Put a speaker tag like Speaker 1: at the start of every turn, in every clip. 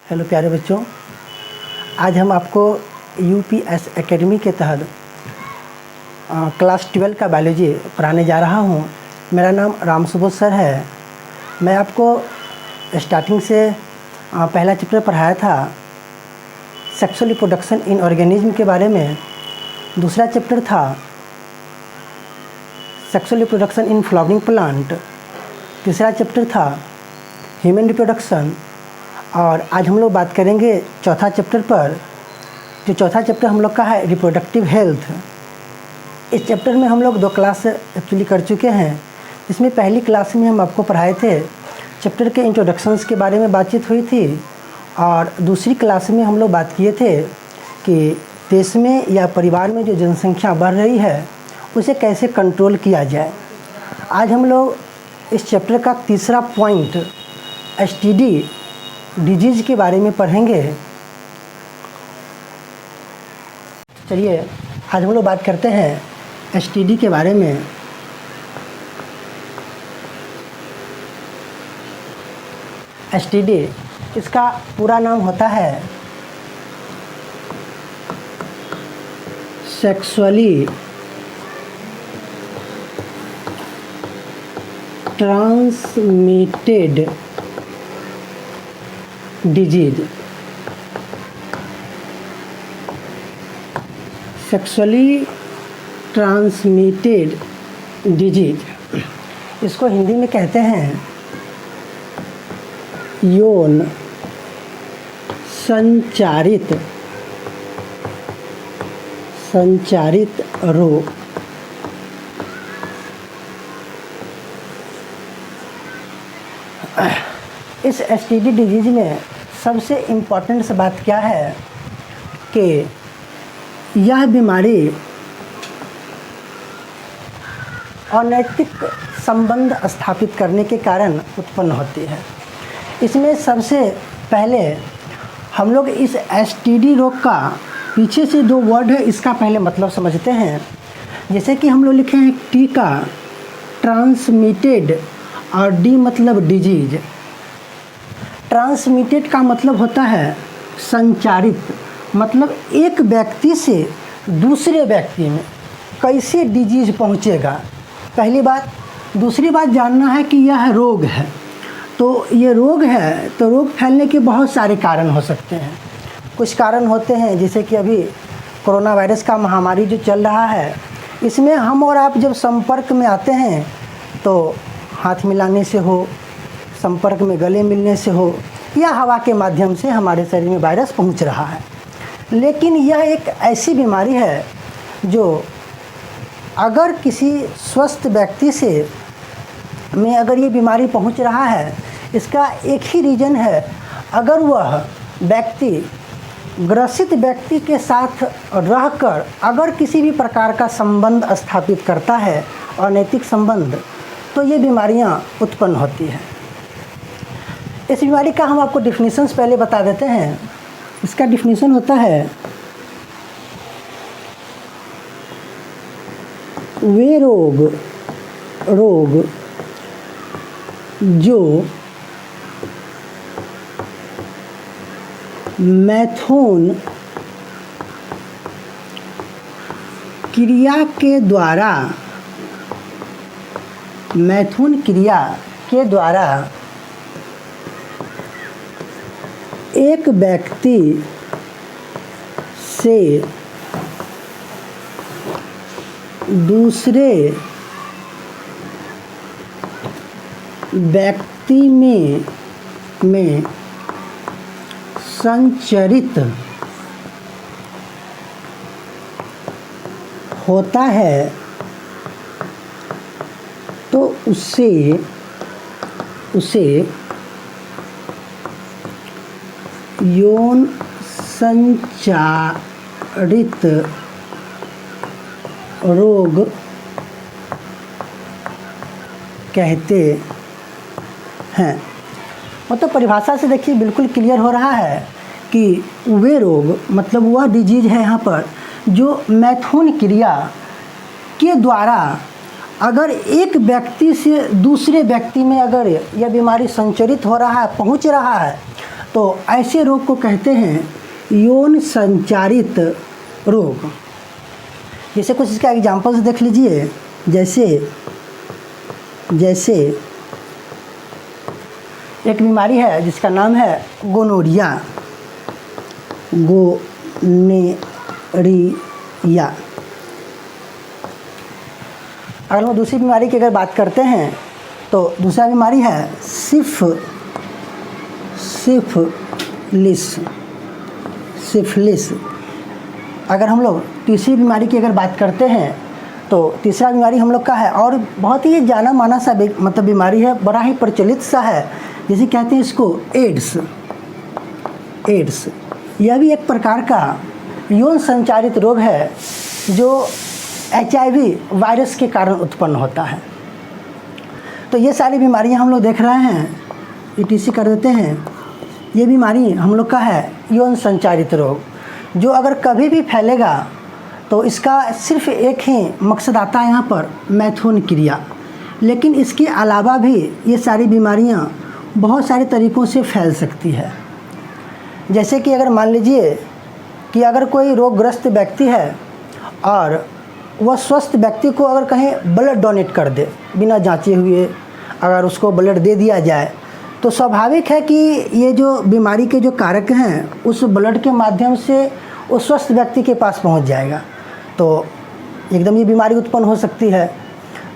Speaker 1: Hello प्यारे बच्चों, आज हम आपको यूपीएस एकेडमी के तहत क्लास 12 का बायोलॉजी पढ़ाने जा रहा हूँ। मेरा नाम राम सुबोध सर है। मैं आपको स्टार्टिंग से पहला चैप्टर पढ़ाया था सेक्सुअल रिप्रोडक्शन इन ऑर्गेनिज्म के बारे में। दूसरा चैप्टर था sexual reproduction in flowering plant. तीसरा चैप्टर था ह्यूमन रिप्रोडक्शन। और आज हम लोग बात करेंगे चौथा चैप्टर पर। जो चौथा चैप्टर हम लोग का है रिप्रोडक्टिव हेल्थ। इस चैप्टर में हम लोग 2 क्लास एक्चुअली कर चुके हैं। इसमें पहली क्लास में हम आपको पढ़ाए थे, चैप्टर के इंट्रोडक्शंस के बारे में बातचीत हुई थी। और दूसरी क्लास में हम लोग बात किए थे कि देश में या परिवार में जो जनसंख्या बढ़ रही है उसे कैसे कंट्रोल किया जाए। आज हम लोग इस चैप्टर का तीसरा पॉइंट एसटीडी डिजीज़ के बारे में पढ़ेंगे। चलिए आज हम लोग बात करते हैं एसटीडी के बारे में। एसटीडी इसका पूरा नाम होता है sexually transmitted disease. Sexually transmitted disease, इसको हिंदी में कहते हैं यौन संचारित रोग। इस एसटीडी डिजीज में सबसे इम्पॉर्टेंट सी बात क्या है कि यह बीमारी अनैतिक संबंध स्थापित करने के कारण उत्पन्न होती है। इसमें सबसे पहले हम लोग इस एसटीडी रोग का पीछे से 2 वर्ड है, इसका पहले मतलब समझते हैं। जैसे कि हम लोग लिखे हैं टी का ट्रांसमिटेड और डी मतलब डिजीज। ट्रांसमिटेड का मतलब होता है संचारित, मतलब एक व्यक्ति से दूसरे व्यक्ति में कैसे डिजीज पहुंचेगा, पहली बात। दूसरी बात जानना है कि यह रोग है, तो ये रोग है तो रोग फैलने के बहुत सारे कारण हो सकते हैं। कुछ कारण होते हैं जैसे कि अभी कोरोना वायरस का महामारी जो चल रहा है, इसमें हम और आप जब संपर्क में आते हैं तो हाथ मिलाने से हो, संपर्क में गले मिलने से हो, या हवा के माध्यम से हमारे शरीर में वायरस पहुंच रहा है। लेकिन यह एक ऐसी बीमारी है जो अगर किसी स्वस्थ व्यक्ति से में अगर ये बीमारी पहुंच रहा है, इसका एक ही रीज़न है, अगर वह व्यक्ति ग्रसित व्यक्ति के साथ रहकर अगर किसी भी प्रकार का संबंध स्थापित करता है, अनैतिक संबंध, तो ये बीमारियां उत्पन्न होती हैं। इस बीमारी का हम आपको डिफिनीशंस पहले बता देते हैं। इसका डिफिनीशन होता है वे रोग जो मैथुन क्रिया के द्वारा एक व्यक्ति से दूसरे व्यक्ति में संचरित होता है, तो उसे यौन संचारित रोग कहते हैं। मतलब परिभाषा से देखिए बिल्कुल क्लियर हो रहा है कि वे रोग मतलब वह डिजीज है यहाँ पर जो मैथुन क्रिया के द्वारा अगर एक व्यक्ति से दूसरे व्यक्ति में अगर यह बीमारी संचरित हो रहा है, पहुँच रहा है, तो ऐसे रोग को कहते हैं यौन संचारित रोग। जैसे कुछ इसका एग्जांपल्स देख लीजिए, जैसे एक बीमारी है जिसका नाम है गोनोरिया। अगर हम दूसरी बीमारी की अगर बात करते हैं तो दूसरा बीमारी है सिफिलिस। अगर हम लोग तीसरी बीमारी की अगर बात करते हैं तो तीसरा बीमारी हम लोग का है और बहुत ही जाना माना सा मतलब बीमारी है, बड़ा ही प्रचलित सा है, जैसे कहते हैं इसको एड्स। यह भी एक प्रकार का यौन संचारित रोग है जो HIV वायरस के कारण उत्पन्न होता है। तो ये सारी बीमारियां हम लोग देख रहे हैं, ETC कर देते हैं। ये बीमारी हम लोग का है यौन संचारित रोग, जो अगर कभी भी फैलेगा तो इसका सिर्फ एक ही मकसद आता है यहाँ पर, मैथुन क्रिया। लेकिन इसके अलावा भी ये सारी बीमारियाँ बहुत सारे तरीक़ों से फैल सकती है। जैसे कि अगर मान लीजिए कि अगर कोई रोगग्रस्त व्यक्ति है और वह स्वस्थ व्यक्ति को अगर कहीं ब्लड डोनेट कर दे, बिना जांचे हुए अगर उसको ब्लड दे दिया जाए, तो स्वाभाविक है कि ये जो बीमारी के जो कारक हैं उस ब्लड के माध्यम से उस स्वस्थ व्यक्ति के पास पहुंच जाएगा, तो एकदम ये बीमारी उत्पन्न हो सकती है।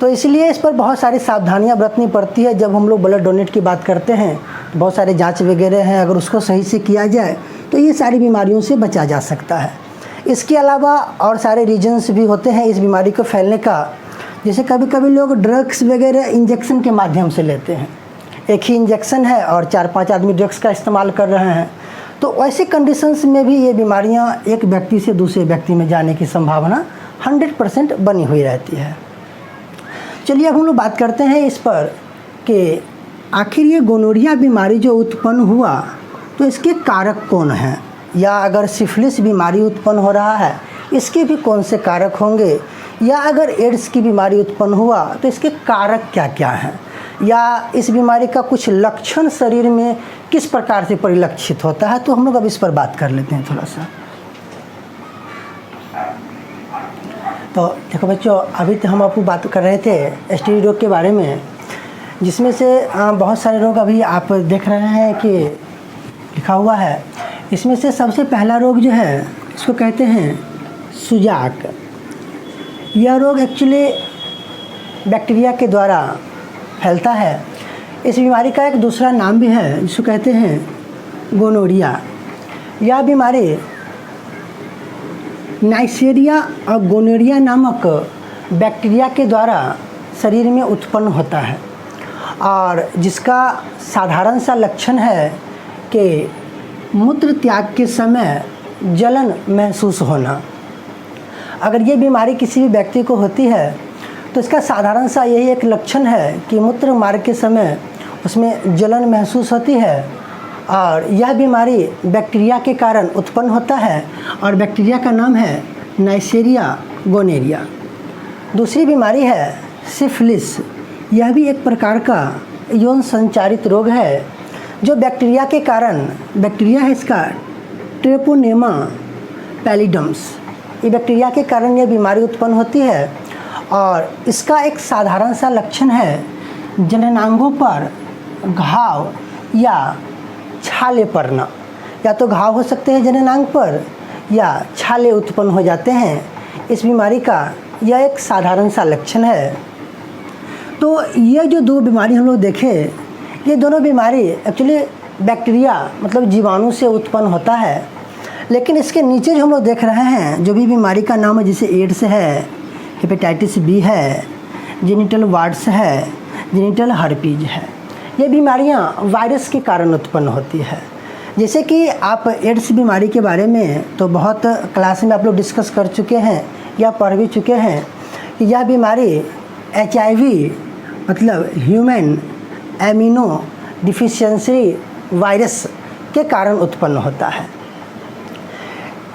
Speaker 1: तो इसलिए इस पर बहुत सारी सावधानियां बरतनी पड़ती है। जब हम लोग ब्लड डोनेट की बात करते हैं तो बहुत सारे जांच वगैरह हैं, अगर उसको सही से किया जाए तो ये सारी बीमारियों से बचा जा सकता है। इसके अलावा और सारे रीजन्स भी होते हैं इस बीमारी को फैलने का। जैसे कभी कभी लोग ड्रग्स वगैरह इंजेक्शन के माध्यम से लेते हैं, एक ही इंजेक्शन है और 4-5 आदमी ड्रग्स का इस्तेमाल कर रहे हैं, तो ऐसे कंडीशंस में भी ये बीमारियां एक व्यक्ति से दूसरे व्यक्ति में जाने की संभावना 100% बनी हुई रहती है। चलिए अब हम लोग बात करते हैं इस पर कि आखिर ये गोनोरिया बीमारी जो उत्पन्न हुआ तो इसके कारक कौन हैं, या अगर सिफिलिस बीमारी उत्पन्न हो रहा है इसके भी कौन से कारक होंगे, या अगर एड्स की बीमारी उत्पन्न हुआ तो इसके कारक क्या क्या हैं, या इस बीमारी का कुछ लक्षण शरीर में किस प्रकार से परिलक्षित होता है। तो हम लोग अब इस पर बात कर लेते हैं थोड़ा सा। तो देखो बच्चों, अभी तो हम आपको बात कर रहे थे STD रोग के बारे में, जिसमें से बहुत सारे रोग अभी आप देख रहे हैं कि लिखा हुआ है। इसमें से सबसे पहला रोग जो है इसको कहते हैं सुजाक। यह रोग एक्चुअली बैक्टीरिया के द्वारा फैलता है। इस बीमारी का एक दूसरा नाम भी है जिसको कहते हैं गोनोरिया। यह बीमारी नाइसेरिया और गोनोरिया नामक बैक्टीरिया के द्वारा शरीर में उत्पन्न होता है, और जिसका साधारण सा लक्षण है कि मूत्र त्याग के समय जलन महसूस होना। अगर ये बीमारी किसी भी व्यक्ति को होती है तो इसका साधारण सा यही एक लक्षण है कि मूत्र मार्ग के समय उसमें जलन महसूस होती है, और यह बीमारी बैक्टीरिया के कारण उत्पन्न होता है, और बैक्टीरिया का नाम है नाइसेरिया गोनेरिया। दूसरी बीमारी है सिफिलिस। यह भी एक प्रकार का यौन संचारित रोग है जो बैक्टीरिया के कारण, बैक्टीरिया है इसका ट्रेपोनेमा पैलिडम्स, ये बैक्टीरिया के कारण यह बीमारी उत्पन्न होती है, और इसका एक साधारण सा लक्षण है जननांगों पर घाव या छाले पड़ना। या तो घाव हो सकते हैं जननांग पर या छाले उत्पन्न हो जाते हैं। इस बीमारी का यह एक साधारण सा लक्षण है। तो ये जो दो बीमारी हम लोग देखें, ये दोनों बीमारी एक्चुअली बैक्टीरिया मतलब जीवाणु से उत्पन्न होता है, लेकिन इसके नीचे जो हम लोग देख रहे हैं जो भी बीमारी का नाम है, जैसे एड्स है, हेपेटाइटिस बी है, जेनिटल वार्ड्स है, जेनिटल हर्पीज है, ये बीमारियां वायरस के कारण उत्पन्न होती है। जैसे कि आप एड्स बीमारी के बारे में तो बहुत क्लास में आप लोग डिस्कस कर चुके हैं या पढ़ भी चुके हैं कि यह बीमारी HIV मतलब ह्यूमन एमिनो डिफिशियंसी वायरस के कारण उत्पन्न होता है।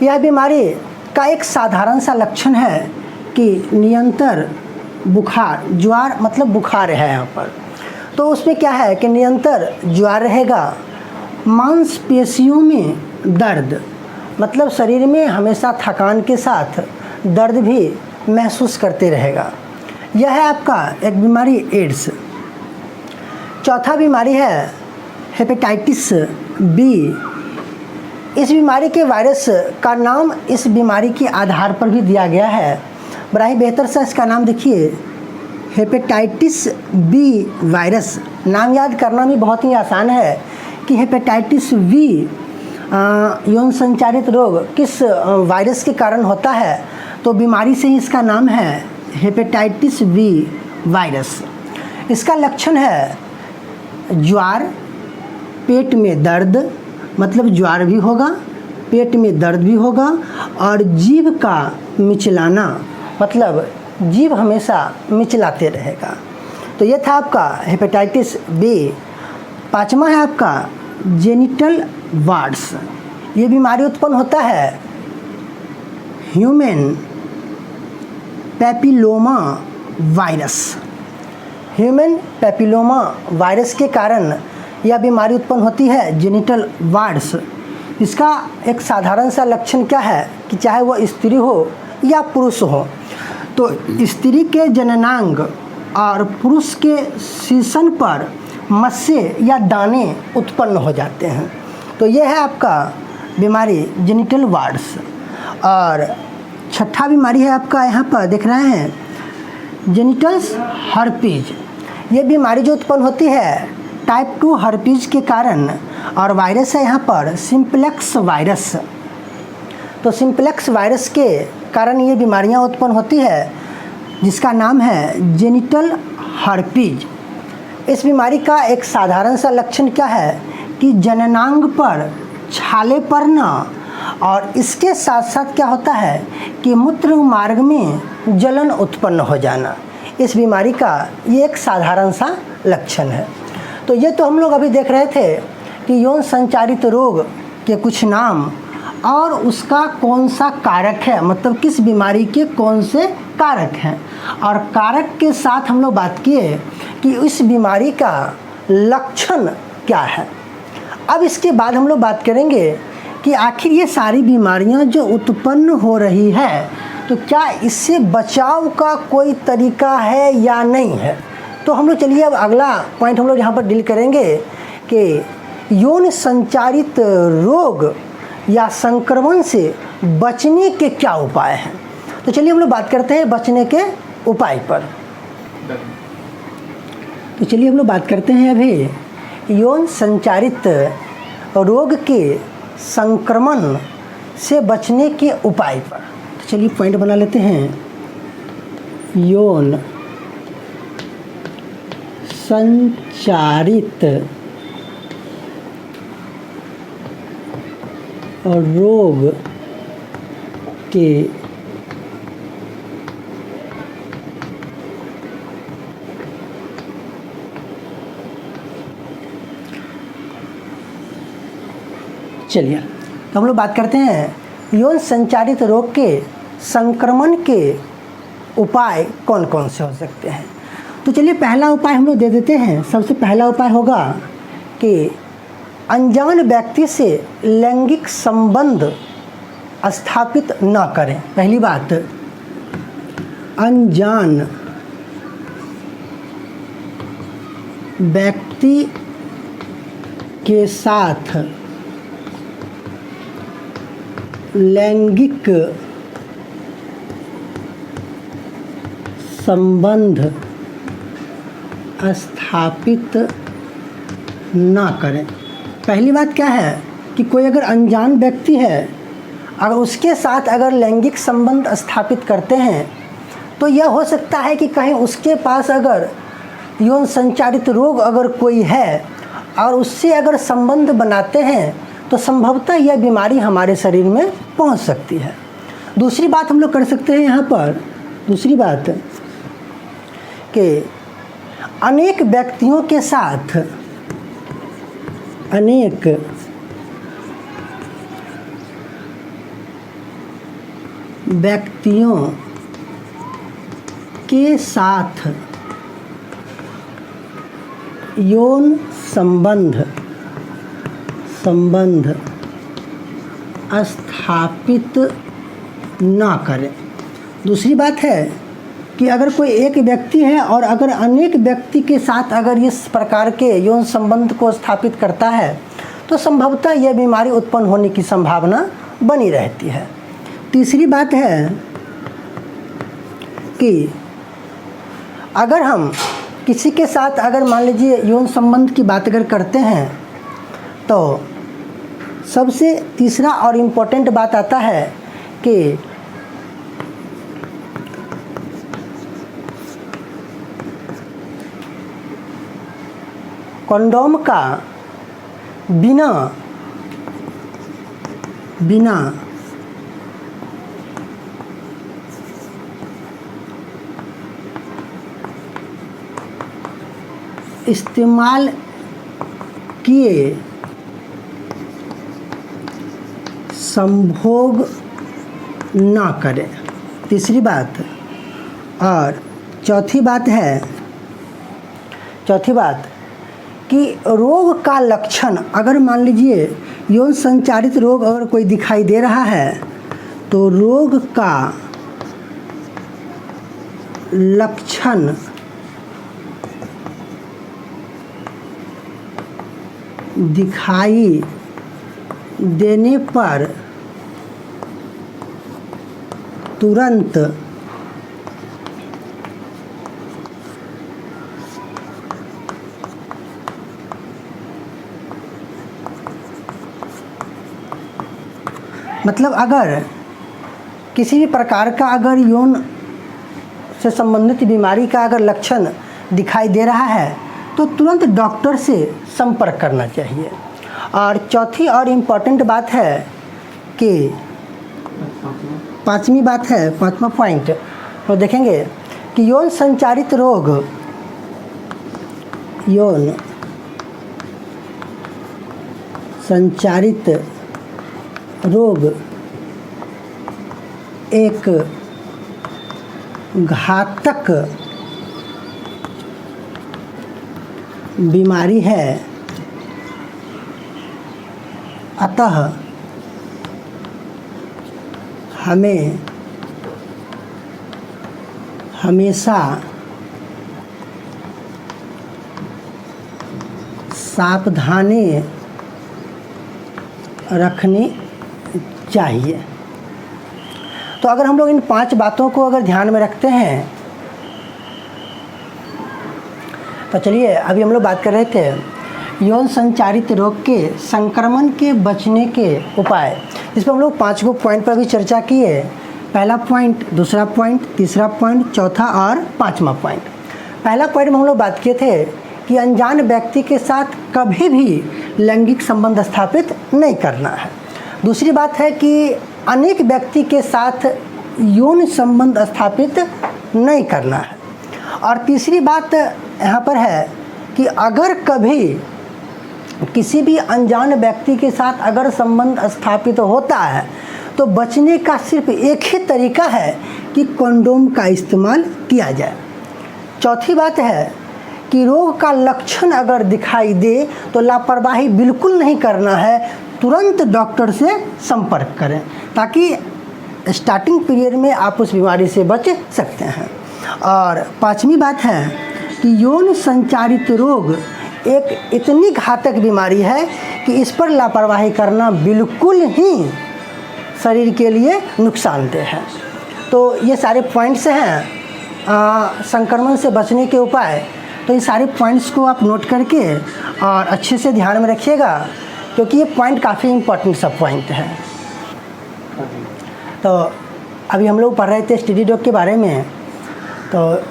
Speaker 1: यह बीमारी का एक साधारण सा लक्षण है कि निरंतर बुखार, ज्वार मतलब बुखार है यहाँ पर, तो उसमें क्या है कि निरंतर ज्वार रहेगा मांसपेशियों में दर्द, मतलब शरीर में हमेशा थकान के साथ दर्द भी महसूस करते रहेगा। यह है आपका एक बीमारी एड्स। चौथा बीमारी है हेपेटाइटिस बी। इस बीमारी के वायरस का नाम इस बीमारी के आधार पर भी दिया गया है। बड़ा ही बेहतर से इसका नाम देखिए, हेपेटाइटिस बी वायरस। नाम याद करना भी बहुत ही आसान है कि हेपेटाइटिस बी यौन संचारित रोग किस वायरस के कारण होता है, तो बीमारी से ही इसका नाम है हेपेटाइटिस बी वायरस। इसका लक्षण है ज्वार, पेट में दर्द, मतलब ज्वार भी होगा, पेट में दर्द भी होगा, और जीभ का मिचलाना, मतलब जीभ हमेशा मिचलाते रहेगा। तो ये था आपका हेपेटाइटिस बी। पाँचवा है आपका जेनिटल वार्ड्स। ये बीमारी उत्पन्न होता है human papilloma virus. Human papilloma virus के कारण यह बीमारी उत्पन्न होती है, जेनिटल वार्ड्स। इसका एक साधारण सा लक्षण क्या है कि चाहे वह स्त्री हो या पुरुष हो, तो स्त्री के जननांग और पुरुष के शीशन पर मस्से या दाने उत्पन्न हो जाते हैं। तो यह है आपका बीमारी जेनिटल वार्ड्स। और छठा बीमारी है आपका, यहाँ पर देख रहे हैं, जेनिटल्स हर्पीज। ये बीमारी जो उत्पन्न होती है टाइप 2 हर्पीज के कारण, और वायरस है यहाँ पर सिंप्लेक्स वायरस। तो सिंप्लेक्स वायरस के कारण ये बीमारियाँ उत्पन्न होती है, जिसका नाम है जेनिटल हर्पीज। इस बीमारी का एक साधारण सा लक्षण क्या है कि जननांग पर छाले पड़ना, और इसके साथ साथ क्या होता है कि मूत्र मार्ग में जलन उत्पन्न हो जाना। इस बीमारी का ये एक साधारण सा लक्षण है। तो ये तो हम लोग अभी देख रहे थे कि यौन संचारित रोग के कुछ नाम और उसका कौन सा कारक है, मतलब किस बीमारी के कौन से कारक हैं, और कारक के साथ हम लोग बात किए कि इस बीमारी का लक्षण क्या है। अब इसके बाद हम लोग बात करेंगे कि आखिर ये सारी बीमारियां जो उत्पन्न हो रही है, तो क्या इससे बचाव का कोई तरीका है या नहीं है। तो हम लोग चलिए अब अगला पॉइंट हम लोग यहाँ पर डील करेंगे कि यौन संचारित रोग या संक्रमण से बचने के क्या उपाय हैं। तो चलिए हम लोग बात करते हैं बचने के उपाय पर। तो चलिए हम लोग बात करते हैं अभी यौन संचारित रोग के संक्रमण से बचने के उपाय पर। तो चलिए पॉइंट बना लेते हैं, यौन संचारित रोग के चलिए तो हम लोग बात करते हैं यौन संचारित रोग के संक्रमण के उपाय कौन कौन से हो सकते हैं। तो चलिए पहला उपाय हम लोग दे देते हैं। सबसे पहला उपाय होगा कि अनजान व्यक्ति से लैंगिक संबंध स्थापित न करें। पहली बात, अनजान व्यक्ति के साथ लैंगिक संबंध स्थापित ना करें। पहली बात क्या है कि कोई अगर अनजान व्यक्ति है, अगर उसके साथ अगर लैंगिक संबंध स्थापित करते हैं, तो यह हो सकता है कि कहीं उसके पास अगर यौन संचारित रोग अगर कोई है और उससे अगर संबंध बनाते हैं, तो संभवतः यह बीमारी हमारे शरीर में पहुंच सकती है। दूसरी बात हम लोग कर सकते हैं यहाँ पर, दूसरी बात कि अनेक व्यक्तियों के साथ अनेक व्यक्तियों के साथ यौन संबंध संबंध स्थापित ना करें। दूसरी बात है कि अगर कोई एक व्यक्ति है और अगर अनेक व्यक्ति के साथ अगर इस प्रकार के यौन संबंध को स्थापित करता है तो संभवतः यह बीमारी उत्पन्न होने की संभावना बनी रहती है। तीसरी बात है कि अगर हम किसी के साथ अगर मान लीजिए यौन संबंध की बात अगर करते हैं तो सबसे तीसरा और इम्पोर्टेंट बात आता है कि कंडोम का बिना इस्तेमाल किए संभोग ना करें। तीसरी बात। और चौथी बात कि रोग का लक्षण अगर मान लीजिए यौन संचारित रोग अगर कोई दिखाई दे रहा है तो रोग का लक्षण दिखाई देने पर तुरंत मतलब अगर किसी भी प्रकार का अगर यौन से संबंधित बीमारी का अगर लक्षण दिखाई दे रहा है तो तुरंत डॉक्टर से संपर्क करना चाहिए। और चौथी और इम्पॉर्टेंट बात है कि पांचवा पॉइंट तो देखेंगे कि यौन संचारित रोग एक घातक बीमारी है, अतः हमें हमेशा सावधानी रखनी चाहिए। तो अगर हम लोग इन 5 बातों को अगर ध्यान में रखते हैं तो चलिए अभी हम लोग बात कर रहे थे यौन संचारित रोग के संक्रमण के बचने के उपाय, जिस पर हम लोग 5 पॉइंट पर भी चर्चा किए। पहला पॉइंट, दूसरा पॉइंट, तीसरा पॉइंट, चौथा और 5वां पॉइंट। पहला पॉइंट में हम लोग बात किए थे कि अनजान व्यक्ति के साथ कभी भी लैंगिक संबंध स्थापित नहीं करना है। दूसरी बात है कि अनेक व्यक्ति के साथ यौन संबंध स्थापित नहीं करना है। और तीसरी बात यहाँ पर है कि अगर कभी किसी भी अनजान व्यक्ति के साथ अगर संबंध स्थापित होता है तो बचने का सिर्फ एक ही तरीका है कि कंडोम का इस्तेमाल किया जाए। चौथी बात है कि रोग का लक्षण अगर दिखाई दे तो लापरवाही बिल्कुल नहीं करना है, तुरंत डॉक्टर से संपर्क करें ताकि स्टार्टिंग पीरियड में आप उस बीमारी से बच सकते हैं। और 5वीं बात है कि यौन संचारित रोग एक इतनी घातक बीमारी है कि इस पर लापरवाही करना बिल्कुल ही शरीर के लिए नुकसानदेह है। तो ये सारे पॉइंट्स हैं संक्रमण से बचने के उपाय। तो ये सारे पॉइंट्स को आप नोट करके और अच्छे से ध्यान में रखिएगा क्योंकि ये पॉइंट काफ़ी इम्पोर्टेंट सब पॉइंट है। तो अभी हम लोग पढ़ रहे थे स्टडी डॉग के बारे में, तो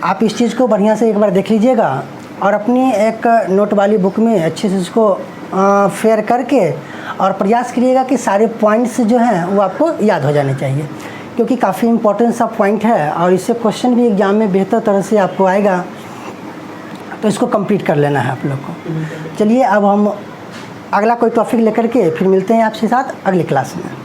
Speaker 1: आप इस चीज़ को बढ़िया से एक बार देख लीजिएगा और अपनी एक नोट वाली बुक में अच्छे से इसको फेयर करके और प्रयास करिएगा कि सारे पॉइंट्स जो हैं वो आपको याद हो जाने चाहिए क्योंकि काफ़ी इम्पोर्टेंट सा पॉइंट है और इससे क्वेश्चन भी एग्जाम में बेहतर तरह से आपको आएगा। तो इसको कंप्लीट कर लेना है आप लोग को। चलिए अब हम अगला कोई टॉपिक लेकर के फिर मिलते हैं आपके साथ अगली क्लास में।